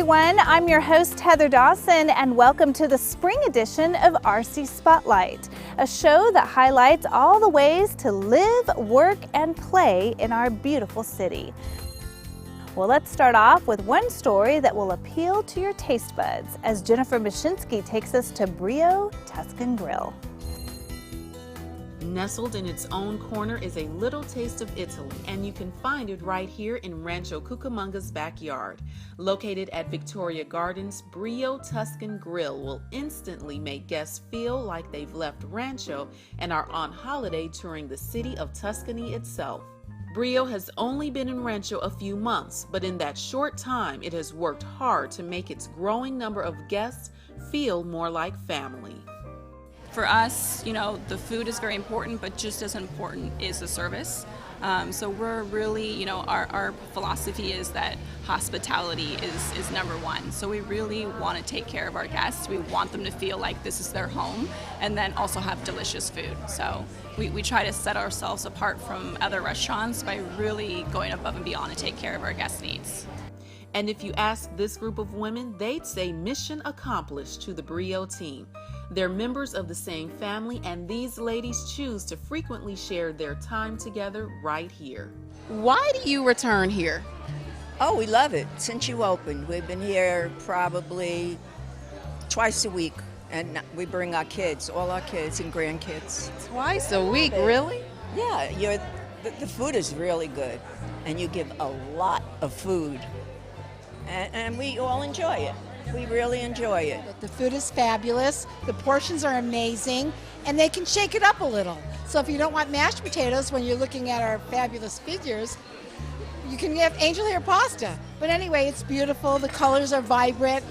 everyone. I'm your host, Heather Dawson, and welcome to the spring edition of RC Spotlight, a show that highlights all the ways to live, work, and play in our beautiful city. Well, let's start off with one story that will appeal to your taste buds as Jennifer Mashinsky takes us to Brio Tuscan Grill. Nestled in its own corner is a little taste of Italy, and you can find it right here in Rancho Cucamonga's backyard. Located at Victoria Gardens, Brio Tuscan Grill will instantly make guests feel like they've left Rancho and are on holiday touring the city of Tuscany itself. Brio has only been in Rancho a few months, but in that short time, it has worked hard to make its growing number of guests feel more like family. For us, the food is very important, but just as important is the service. So we're really, our philosophy is that hospitality is number one. So we really want to take care of our guests. We want them to feel like this is their home and then also have delicious food. So we try to set ourselves apart from other restaurants by really going above and beyond to take care of our guests' needs. And if you ask this group of women, they'd say mission accomplished to the Brio team. They're members of the same family, and these ladies choose to frequently share their time together right here. Why do you return here? Oh, we love it. Since you opened, we've been here probably twice a week, and we bring our kids, all our kids and grandkids. Twice a week, really? Yeah, the food is really good, and you give a lot of food, and we all enjoy it. We really enjoy it. The food is fabulous, the portions are amazing, and they can shake it up a little. So if you don't want mashed potatoes when you're looking at our fabulous figures, you can have angel hair pasta. But anyway, it's beautiful, the colors are vibrant,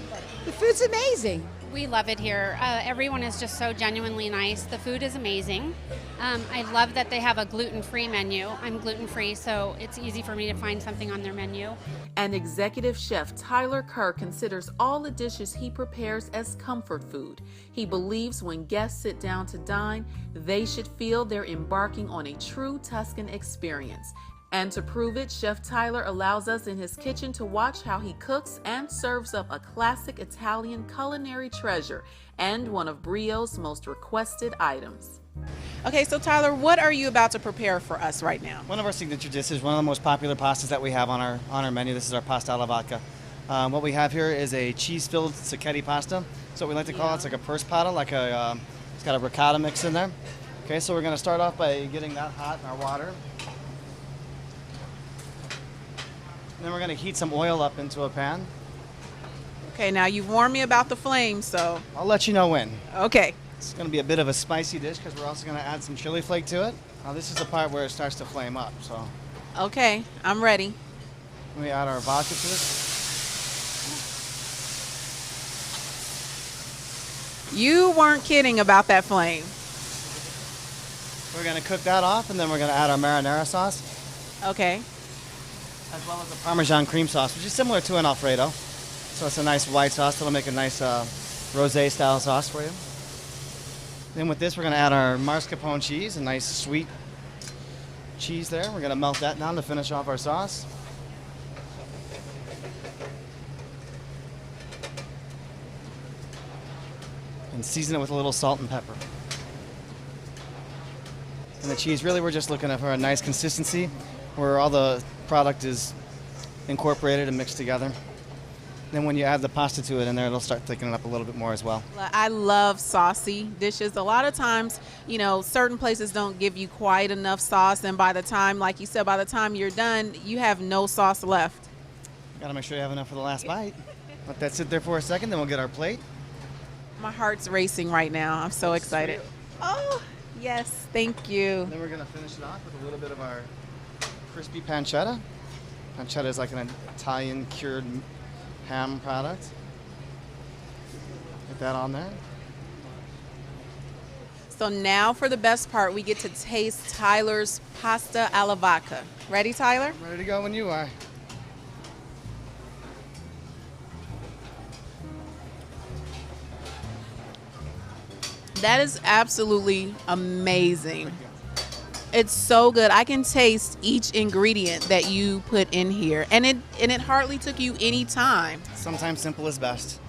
the food's amazing. We love it here. Everyone is just so genuinely nice. The food is amazing. I love that they have a gluten-free menu. I'm gluten-free, so it's easy for me to find something on their menu. And executive chef Tyler Kerr considers all the dishes he prepares as comfort food. He believes when guests sit down to dine, they should feel they're embarking on a true Tuscan experience. And to prove it, Chef Tyler allows us in his kitchen to watch how he cooks and serves up a classic Italian culinary treasure and one of Brio's most requested items. Okay, so Tyler, what are you about to prepare for us right now? One of our signature dishes, one of the most popular pastas that we have on our menu. This is our pasta alla vodka. What we have here is a cheese-filled spaghetti pasta. So what we like to call it. It's like a perspada, it's got a ricotta mix in there. Okay, so we're going to start off by getting that hot in our water. And then we're going to heat some oil up into a pan. Okay, now you've warned me about the flame, so... I'll let you know when. Okay. It's going to be a bit of a spicy dish because we're also going to add some chili flake to it. Now this is the part where it starts to flame up, so... Okay, I'm ready. Let me add our vodka to it. You weren't kidding about that flame. We're going to cook that off, and then we're going to add our marinara sauce. Okay. As well as the Parmesan cream sauce, which is similar to an Alfredo. So it's a nice white sauce that'll make a nice rosé style sauce for you. Then with this, we're going to add our mascarpone cheese, a nice sweet cheese there. We're going to melt that down to finish off our sauce. And season it with a little salt and pepper. And the cheese, really, we're just looking for a nice consistency where all the product is incorporated and mixed together. Then when you add the pasta to it in there, it'll start thickening up a little bit more as well. I love saucy dishes. A lot of times, certain places don't give you quite enough sauce, and by the time, like you said, by the time you're done, you have no sauce left. Got to make sure you have enough for the last bite. Let that sit there for a second, then we'll get our plate. My heart's racing right now. I'm so excited. Oh, yes, thank you. And then we're going to finish it off with a little bit of our crispy pancetta. Pancetta is like an Italian cured ham product. Get that on there. So now for the best part, we get to taste Tyler's pasta alla vodka. Ready, Tyler? I'm ready to go when you are. That is absolutely amazing. It's so good. I can taste each ingredient that you put in here, and it hardly took you any time. Sometimes simple is best.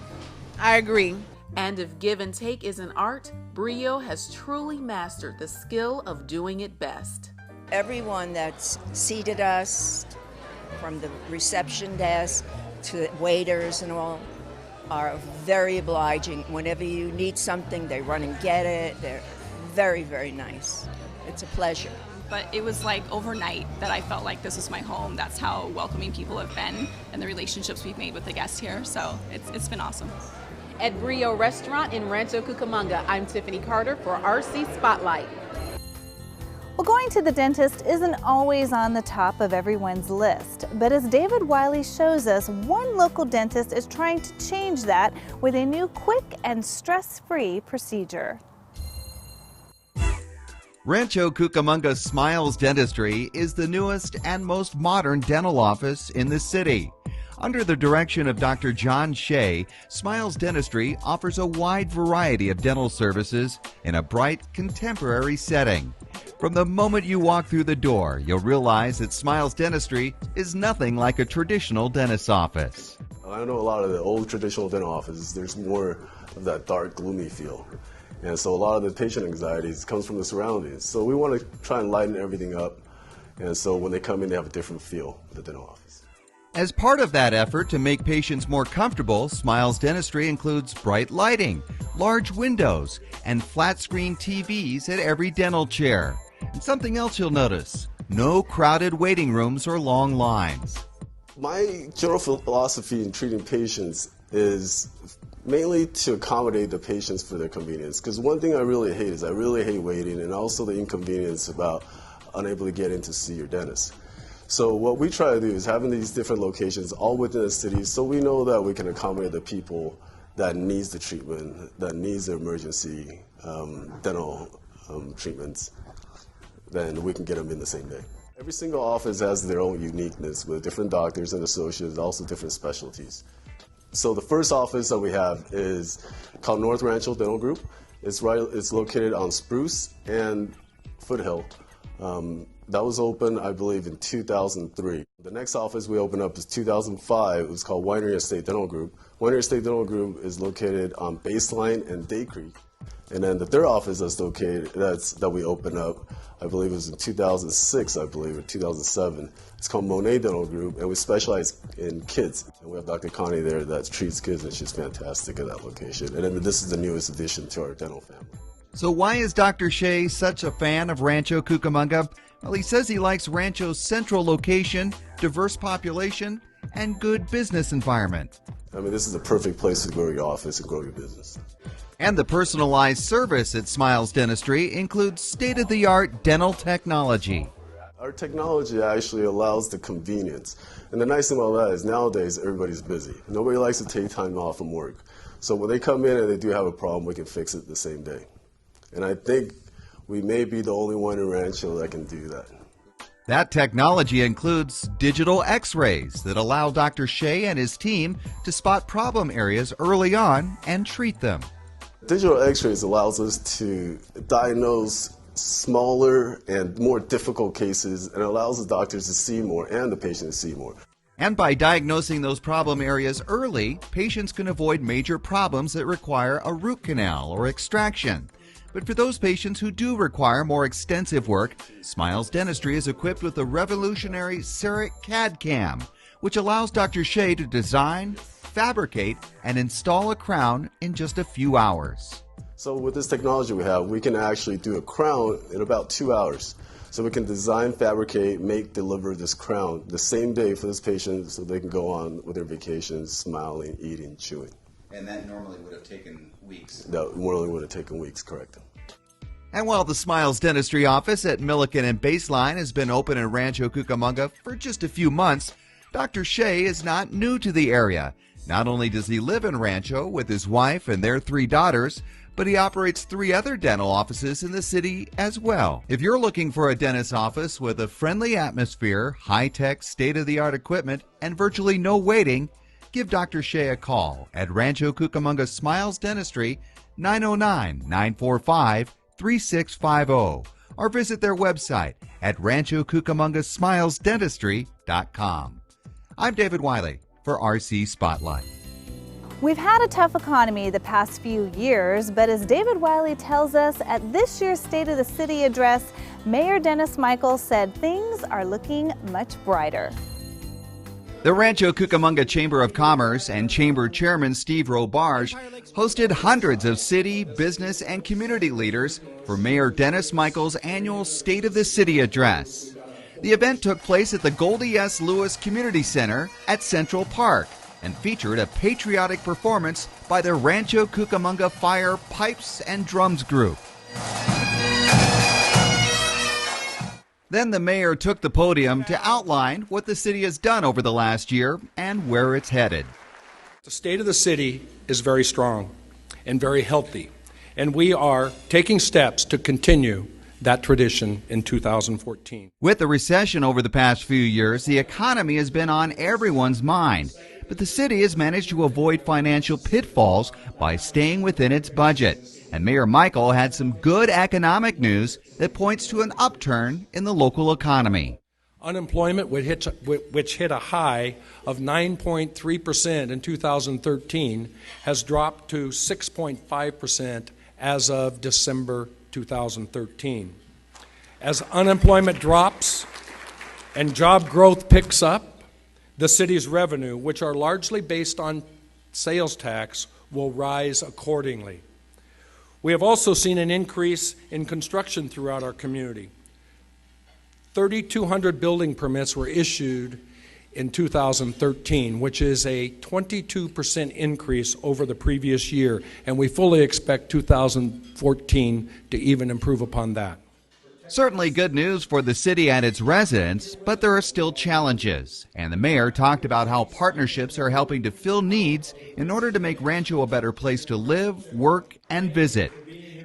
I agree. And if give and take is an art, Brio has truly mastered the skill of doing it best. Everyone that's seated us, from the reception desk to waiters and all, are very obliging. Whenever you need something, they run and get it. They're very, very nice. It's a pleasure. But it was like overnight that I felt like this was my home. That's how welcoming people have been and the relationships we've made with the guests here. So it's been awesome. At Brio Restaurant in Rancho Cucamonga, I'm Tiffany Carter for RC Spotlight. Well, going to the dentist isn't always on the top of everyone's list, but as David Wiley shows us, one local dentist is trying to change that with a new quick and stress-free procedure. Rancho Cucamonga Smiles Dentistry is the newest and most modern dental office in the city. Under the direction of Dr. John Shea, Smiles Dentistry offers a wide variety of dental services in a bright, contemporary setting. From the moment you walk through the door, you'll realize that Smiles Dentistry is nothing like a traditional dentist's office. I know a lot of the old traditional dental offices, there's more of that dark, gloomy feel. And so a lot of the patient anxieties comes from the surroundings. So we want to try and lighten everything up. And so when they come in, they have a different feel for the dental office. As part of that effort to make patients more comfortable, Smiles Dentistry includes bright lighting, large windows, and flat-screen TVs at every dental chair. And something else you'll notice, no crowded waiting rooms or long lines. My general philosophy in treating patients is mainly to accommodate the patients for their convenience. Because one thing I really hate waiting, and also the inconvenience about unable to get in to see your dentist. So what we try to do is having these different locations all within the city, so we know that we can accommodate the people that needs the treatment, that needs the emergency dental treatments, then we can get them in the same day. Every single office has their own uniqueness with different doctors and associates, also different specialties. So the first office that we have is called North Rancho Dental Group. It's located on Spruce and Foothill. That was open, I believe, in 2003. The next office we opened up is 2005. It was called Winery Estate Dental Group. Winery Estate Dental Group is located on Baseline and Day Creek. And then the third office that we opened up, I believe it was in 2006, I believe, or 2007. It's called Monet Dental Group, and we specialize in kids. And we have Dr. Connie there that treats kids, and she's fantastic at that location. And then this is the newest addition to our dental family. So why is Dr. Shea such a fan of Rancho Cucamonga? Well, he says he likes Rancho's central location, diverse population, and good business environment. I mean, this is a perfect place to grow your office and grow your business. And the personalized service at Smiles Dentistry includes state-of-the-art dental technology. Our technology actually allows the convenience. And the nice thing about that is nowadays everybody's busy. Nobody likes to take time off from work. So when they come in and they do have a problem, we can fix it the same day. And I think we may be the only one in Rancho that can do that. That technology includes digital x-rays that allow Dr. Shea and his team to spot problem areas early on and treat them. Digital x-rays allows us to diagnose smaller and more difficult cases and allows the doctors to see more and the patient to see more. And by diagnosing those problem areas early, patients can avoid major problems that require a root canal or extraction. But for those patients who do require more extensive work, Smiles Dentistry is equipped with the revolutionary CEREC CAD-CAM, which allows Dr. Shea to design, fabricate, and install a crown in just a few hours. So with this technology we have, we can actually do a crown in about 2 hours. So we can design, fabricate, deliver this crown the same day for this patient so they can go on with their vacations, smiling, eating, chewing. And that normally would have taken weeks. That normally would have taken weeks, correct. And while the Smiles Dentistry office at Milliken and Baseline has been open in Rancho Cucamonga for just a few months, Dr. Shea is not new to the area. Not only does he live in Rancho with his wife and their 3 daughters, but he operates 3 other dental offices in the city as well. If you're looking for a dentist's office with a friendly atmosphere, high-tech, state-of-the-art equipment, and virtually no waiting, give Dr. Shea a call at Rancho Cucamonga Smiles Dentistry, 909-945-3650, or visit their website at ranchocucamongasmilesdentistry.com. I'm David Wiley for RC Spotlight. We've had a tough economy the past few years, but as David Wiley tells us at this year's State of the City address, Mayor Dennis Michael said things are looking much brighter. The Rancho Cucamonga Chamber of Commerce and Chamber Chairman Steve Robarge hosted hundreds of city, business, and community leaders for Mayor Dennis Michael's annual State of the City address. The event took place at the Goldie S. Lewis Community Center at Central Park and featured a patriotic performance by the Rancho Cucamonga Fire Pipes and Drums Group. Then the mayor took the podium to outline what the city has done over the last year and where it's headed. The state of the city is very strong and very healthy, and we are taking steps to continue that tradition in 2014. With the recession over the past few years, the economy has been on everyone's mind, but the city has managed to avoid financial pitfalls by staying within its budget. And Mayor Michael had some good economic news that points to an upturn in the local economy. Unemployment, which hit a high of 9.3% in 2013, has dropped to 6.5% as of December 2013. As unemployment drops and job growth picks up, the city's revenue, which are largely based on sales tax, will rise accordingly. We have also seen an increase in construction throughout our community. 3,200 building permits were issued in 2013, which is a 22% increase over the previous year, and we fully expect 2014 to even improve upon that. Certainly good news for the city and its residents, but there are still challenges. And the mayor talked about how partnerships are helping to fill needs in order to make Rancho a better place to live, work, and visit.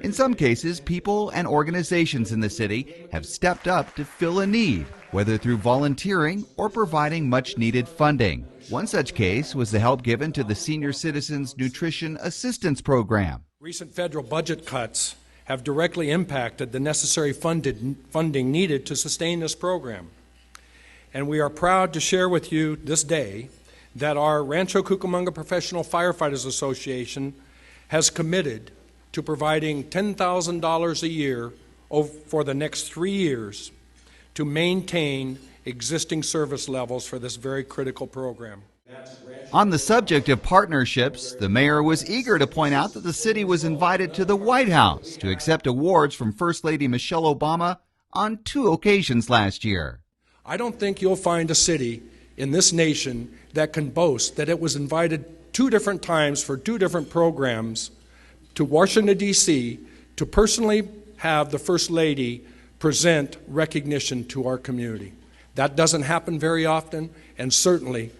In some cases, people and organizations in the city have stepped up to fill a need, whether through volunteering or providing much-needed funding. One such case was the help given to the Senior Citizens Nutrition Assistance Program. Recent federal budget cuts have directly impacted the necessary funding needed to sustain this program. And we are proud to share with you this day that our Rancho Cucamonga Professional Firefighters Association has committed to providing $10,000 a year for the next 3 years to maintain existing service levels for this very critical program. On the subject of partnerships, the mayor was eager to point out that the city was invited to the White House to accept awards from First Lady Michelle Obama on 2 occasions last year. I don't think you'll find a city in this nation that can boast that it was invited 2 different times for 2 different programs to Washington, D.C. to personally have the First Lady present recognition to our community. That doesn't happen very often, and certainly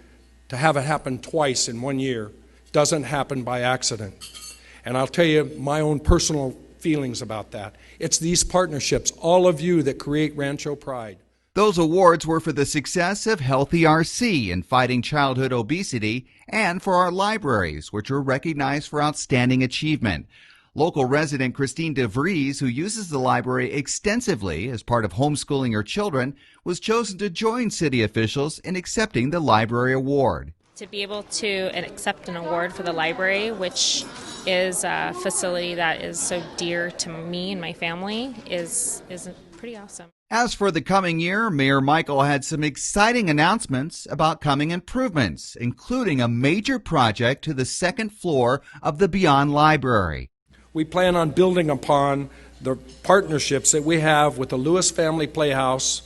to have it happen twice in 1 year doesn't happen by accident. And I'll tell you my own personal feelings about that. It's these partnerships, all of you, that create Rancho Pride. Those awards were for the success of Healthy RC in fighting childhood obesity and for our libraries, which were recognized for outstanding achievement. Local resident Christine DeVries, who uses the library extensively as part of homeschooling her children, was chosen to join city officials in accepting the library award. To be able to accept an award for the library, which is a facility that is so dear to me and my family, is pretty awesome. As for the coming year, Mayor Michael had some exciting announcements about coming improvements, including a major project to the 2nd floor of the Beyond Library. We plan on building upon the partnerships that we have with the Lewis Family Playhouse,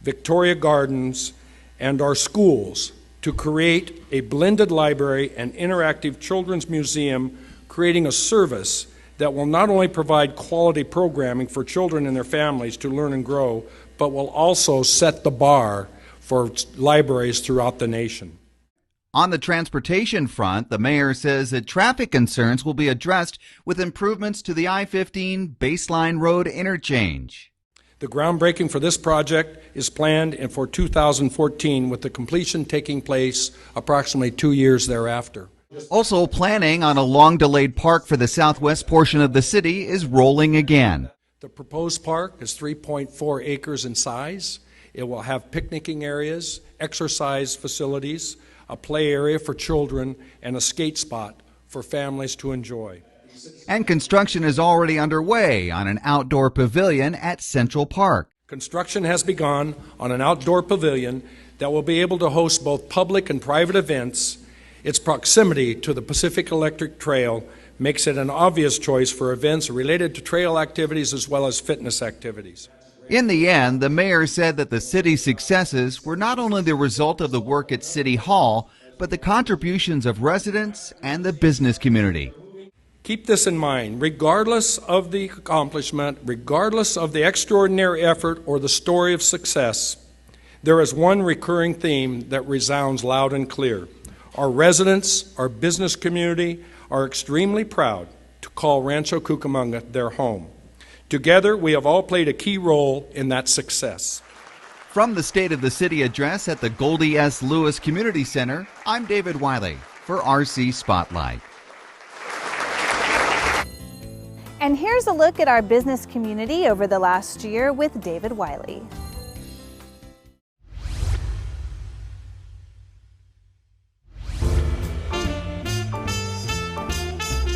Victoria Gardens, and our schools to create a blended library and interactive children's museum, creating a service that will not only provide quality programming for children and their families to learn and grow, but will also set the bar for libraries throughout the nation. On the transportation front, the mayor says that traffic concerns will be addressed with improvements to the I-15 Baseline Road interchange. The groundbreaking for this project is planned for 2014, with the completion taking place approximately 2 years thereafter. Also planning on a long-delayed park for the southwest portion of the city is rolling again. The proposed park is 3.4 acres in size. It will have picnicking areas, exercise facilities, a play area for children, and a skate spot for families to enjoy. And construction is already underway on an outdoor pavilion at Central Park. Construction has begun on an outdoor pavilion that will be able to host both public and private events. Its proximity to the Pacific Electric Trail makes it an obvious choice for events related to trail activities as well as fitness activities. In the end, the mayor said that the city's successes were not only the result of the work at City Hall, but the contributions of residents and the business community. Keep this in mind, regardless of the accomplishment, regardless of the extraordinary effort or the story of success, there is one recurring theme that resounds loud and clear. Our residents, our business community are extremely proud to call Rancho Cucamonga their home. Together, we have all played a key role in that success. From the State of the City address at the Goldie S. Lewis Community Center, I'm David Wiley for RC Spotlight. And here's a look at our business community over the last year with David Wiley.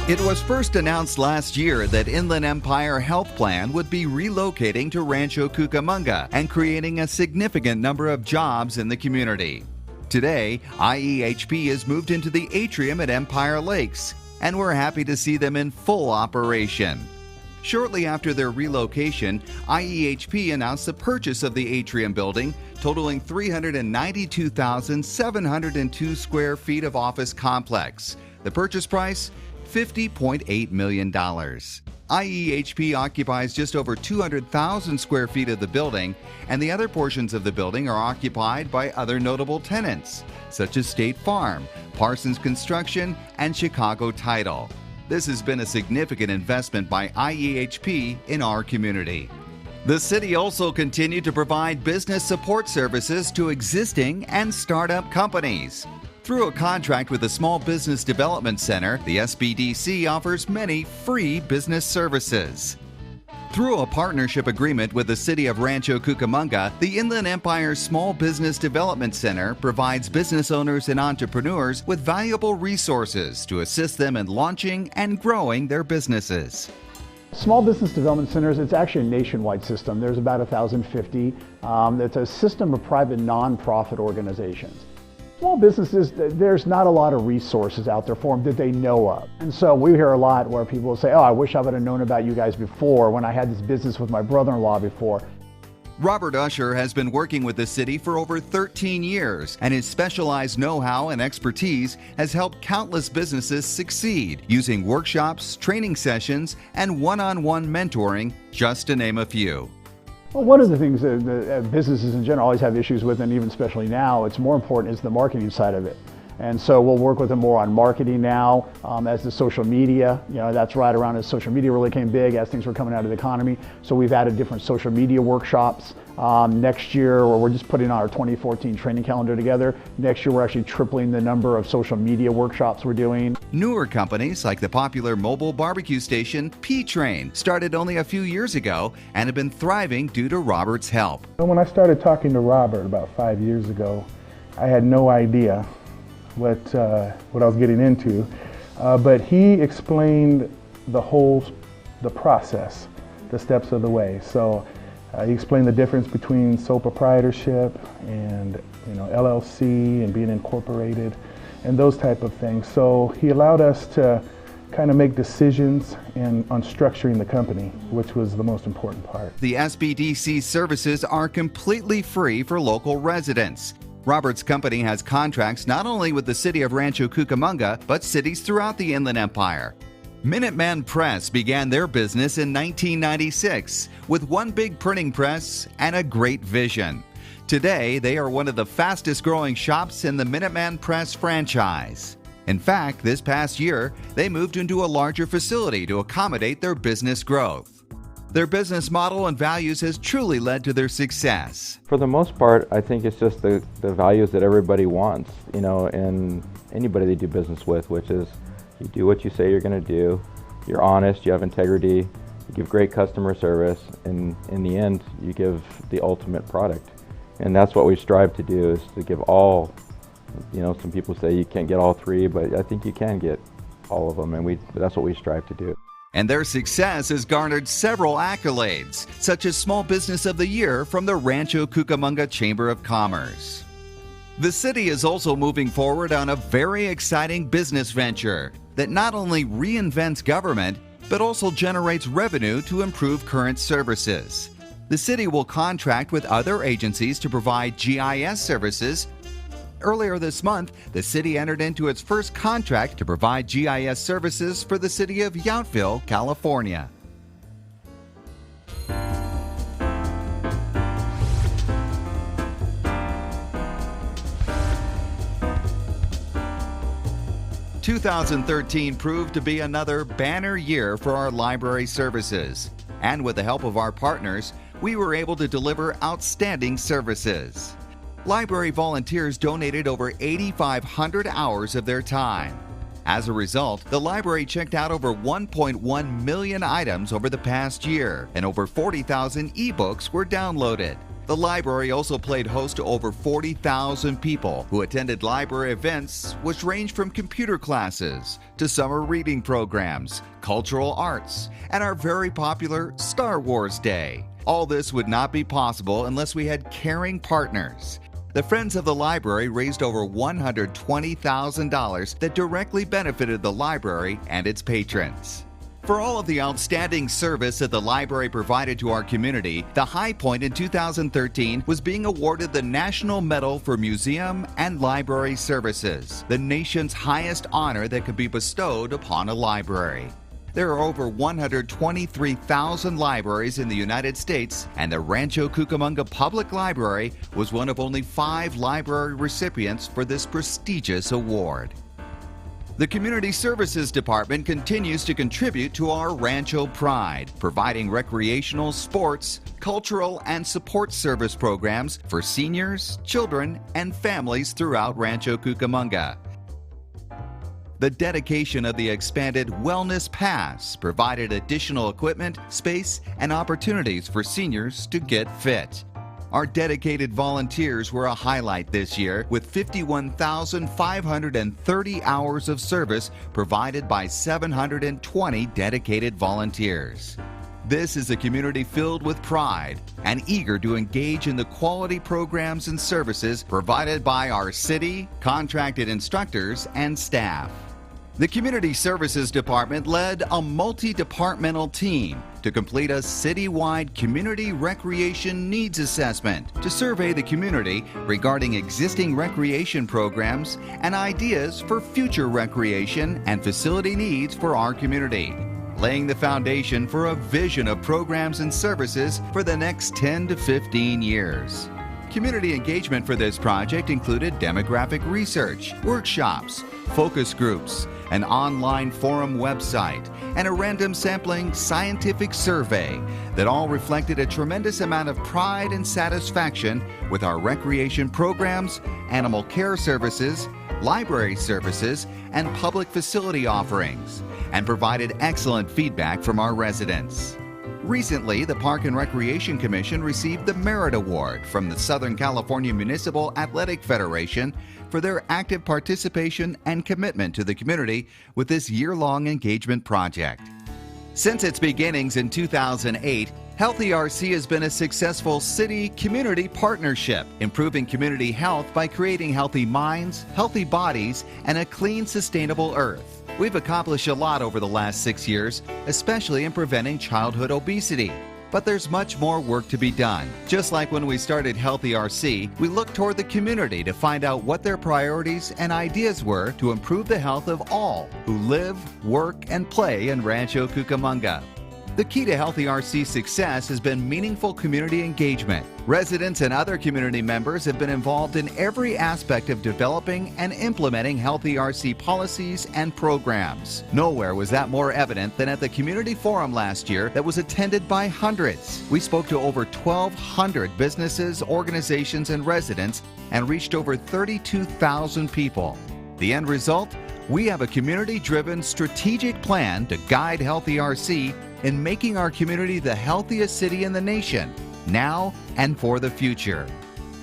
It was first announced last year that Inland Empire Health Plan would be relocating to Rancho Cucamonga and creating a significant number of jobs in the community. Today, IEHP has moved into the atrium at Empire Lakes, and we're happy to see them in full operation. Shortly after their relocation, IEHP announced the purchase of the atrium building, totaling 392,702 square feet of office complex. The purchase price, $50.8 million. IEHP occupies just over 200,000 square feet of the building, and the other portions of the building are occupied by other notable tenants, such as State Farm, Parsons Construction, and Chicago Title. This has been a significant investment by IEHP in our community. The city also continued to provide business support services to existing and startup companies. Through a contract with the Small Business Development Center, the SBDC offers many free business services. Through a partnership agreement with the City of Rancho Cucamonga, the Inland Empire Small Business Development Center provides business owners and entrepreneurs with valuable resources to assist them in launching and growing their businesses. Small Business Development Centers, it's actually a nationwide system. There's about 1,050. It's a system of private nonprofit organizations. Small businesses, there's not a lot of resources out there for them that they know of. And so we hear a lot where people will say, oh, I wish I would have known about you guys before when I had this business with my brother-in-law before. Robert Usher has been working with the city for over 13 years, and his specialized know-how and expertise has helped countless businesses succeed using workshops, training sessions, and one-on-one mentoring, just to name a few. Well, one of the things that businesses in general always have issues with, and even especially now, it's more important is the marketing side of it. And so we'll work with them more on marketing now as the social media, that's right around as social media really came big as things were coming out of the economy. So we've added different social media workshops. Next year, we're just putting our 2014 training calendar together. Next year, we're actually tripling the number of social media workshops we're doing. Newer companies like the popular mobile barbecue station P-Train started only a few years ago and have been thriving due to Robert's help. When I started talking to Robert about 5 years ago, I had no idea what I was getting into, but he explained the process, the steps of the way. So he explained the difference between sole proprietorship and LLC and being incorporated and those type of things. So he allowed us to kind of make decisions on structuring the company, which was the most important part. The SBDC services are completely free for local residents. Robert's company has contracts not only with the city of Rancho Cucamonga, but cities throughout the Inland Empire. Minuteman Press began their business in 1996 with one big printing press and a great vision. Today, they are one of the fastest growing shops in the Minuteman Press franchise. In fact, this past year, they moved into a larger facility to accommodate their business growth. Their business model and values has truly led to their success. For the most part, I think it's just the values that everybody wants, and anybody they do business with, which is you do what you say you're going to do, you're honest, you have integrity, you give great customer service, and in the end, you give the ultimate product. And that's what we strive to do, is to give all. Some people say you can't get all three, but I think you can get all of them, and that's what we strive to do. And their success has garnered several accolades, such as Small Business of the Year from the Rancho Cucamonga Chamber of Commerce. The city is also moving forward on a very exciting business venture that not only reinvents government, but also generates revenue to improve current services. The city will contract with other agencies to provide GIS services. Earlier this month, the city entered into its first contract to provide GIS services for the city of Yountville, California. "2013 proved to be another banner year for our library services. And with the help of our partners, we were able to deliver outstanding services. Library volunteers donated over 8,500 hours of their time. As a result, the library checked out over 1.1 million items over the past year, and over 40,000 ebooks were downloaded. The library also played host to over 40,000 people who attended library events, which ranged from computer classes to summer reading programs, cultural arts, and our very popular Star Wars Day. All this would not be possible unless we had caring partners. The Friends of the Library raised over $120,000 that directly benefited the library and its patrons. For all of the outstanding service that the library provided to our community, the high point in 2013 was being awarded the National Medal for Museum and Library Services, the nation's highest honor that could be bestowed upon a library. There are over 123,000 libraries in the United States, and the Rancho Cucamonga Public Library was one of only 5 library recipients for this prestigious award. The Community Services Department continues to contribute to our Rancho pride, providing recreational, sports, cultural, and support service programs for seniors, children, and families throughout Rancho Cucamonga. The dedication of the expanded Wellness Pass provided additional equipment, space, and opportunities for seniors to get fit. Our dedicated volunteers were a highlight this year, with 51,530 hours of service provided by 720 dedicated volunteers. This is a community filled with pride and eager to engage in the quality programs and services provided by our city, contracted instructors, and staff. The Community Services Department led a multi-departmental team to complete a citywide community recreation needs assessment to survey the community regarding existing recreation programs and ideas for future recreation and facility needs for our community, laying the foundation for a vision of programs and services for the next 10 to 15 years. Community engagement for this project included demographic research, workshops, focus groups, an online forum website, and a random sampling scientific survey that all reflected a tremendous amount of pride and satisfaction with our recreation programs, animal care services, library services, and public facility offerings, and provided excellent feedback from our residents. Recently, the Park and Recreation Commission received the Merit Award from the Southern California Municipal Athletic Federation for their active participation and commitment to the community with this year-long engagement project. Since its beginnings in 2008, Healthy RC has been a successful city-community partnership, improving community health by creating healthy minds, healthy bodies, and a clean, sustainable earth. We've accomplished a lot over the last 6 years, especially in preventing childhood obesity. But there's much more work to be done. Just like when we started Healthy RC, we looked toward the community to find out what their priorities and ideas were to improve the health of all who live, work, and play in Rancho Cucamonga. The key to Healthy RC's success has been meaningful community engagement. Residents and other community members have been involved in every aspect of developing and implementing Healthy RC policies and programs. Nowhere was that more evident than at the community forum last year that was attended by hundreds. We spoke to over 1,200 businesses, organizations, and residents and reached over 32,000 people. The end result? We have a community-driven strategic plan to guide Healthy RC in making our community the healthiest city in the nation, now and for the future.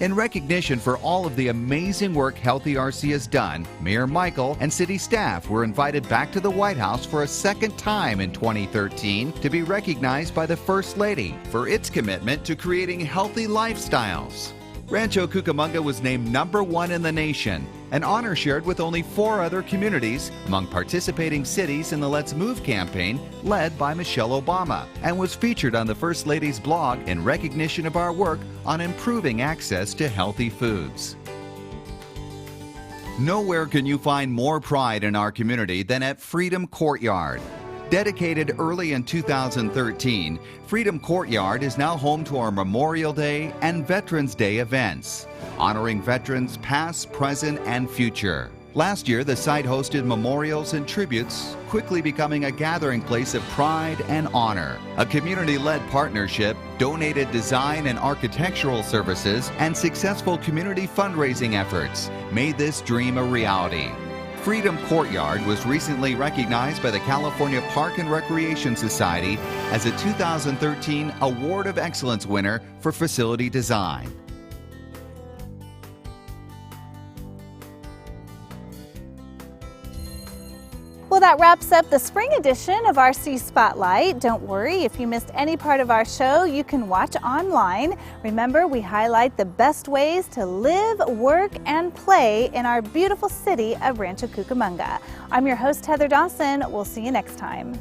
In recognition for all of the amazing work Healthy RC has done, Mayor Michael and city staff were invited back to the White House for a second time in 2013 to be recognized by the First Lady for its commitment to creating healthy lifestyles. Rancho Cucamonga was named #1 in the nation, an honor shared with only 4 other communities among participating cities in the Let's Move campaign led by Michelle Obama, and was featured on the First Lady's blog in recognition of our work on improving access to healthy foods. Nowhere can you find more pride in our community than at Freedom Courtyard. Dedicated early in 2013, Freedom Courtyard is now home to our Memorial Day and Veterans Day events, honoring veterans past, present, and future. Last year, the site hosted memorials and tributes, quickly becoming a gathering place of pride and honor. A community-led partnership, donated design and architectural services, and successful community fundraising efforts made this dream a reality. Freedom Courtyard was recently recognized by the California Park and Recreation Society as a 2013 Award of Excellence winner for facility design. Well, that wraps up the spring edition of RC Spotlight. Don't worry, if you missed any part of our show, you can watch online. Remember, we highlight the best ways to live, work, and play in our beautiful city of Rancho Cucamonga. I'm your host, Heather Dawson. We'll see you next time.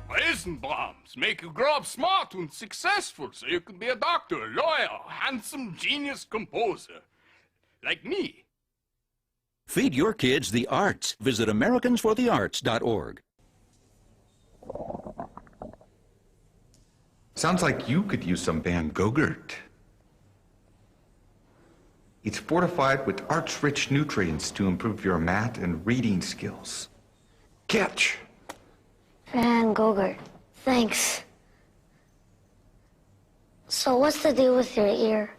Eisenbrahms make you grow up smart and successful so you can be a doctor, lawyer, handsome, genius composer. Like me. Feed your kids the arts. Visit AmericansForTheArts.org. Sounds like you could use some Van Gogurt. It's fortified with arts-rich nutrients to improve your math and reading skills. Catch! Van Gogurt, thanks. So what's the deal with your ear?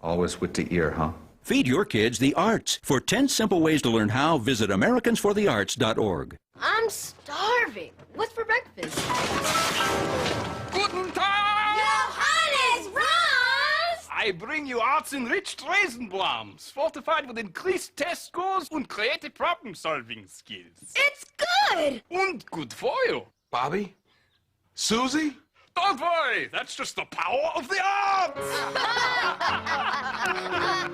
Always with the ear, huh? Feed your kids the arts. For 10 simple ways to learn how, visit AmericansForTheArts.org. I'm starving. What's for breakfast? Guten Tag! Johannes, Franz! I bring you arts-enriched Eisenbrahms, fortified with increased test scores and creative problem-solving skills. It's good! And good for you. Bobby? Susie? Don't worry, that's just the power of the arts!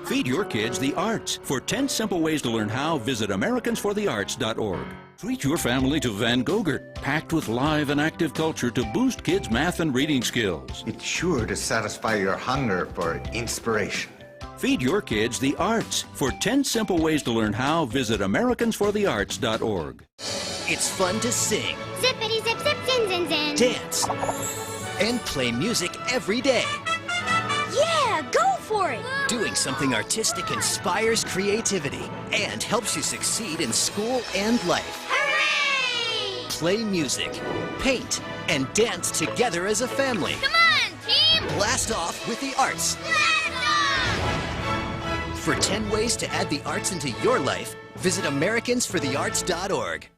Feed your kids the arts. For 10 simple ways to learn how, visit AmericansForTheArts.org. Treat your family to Van Gogurt, packed with live and active culture to boost kids' math and reading skills. It's sure to satisfy your hunger for inspiration. Feed your kids the arts. For 10 simple ways to learn how, visit AmericansForTheArts.org. It's fun to sing, Zippity zip zip zin zin zin. dance, and play music every day. Yeah, go for it! Doing something artistic inspires creativity and helps you succeed in school and life. Hooray! Play music, paint, and dance together as a family. Come on, team! Blast off with the arts. Blast off! For 10 ways to add the arts into your life, visit AmericansForTheArts.org.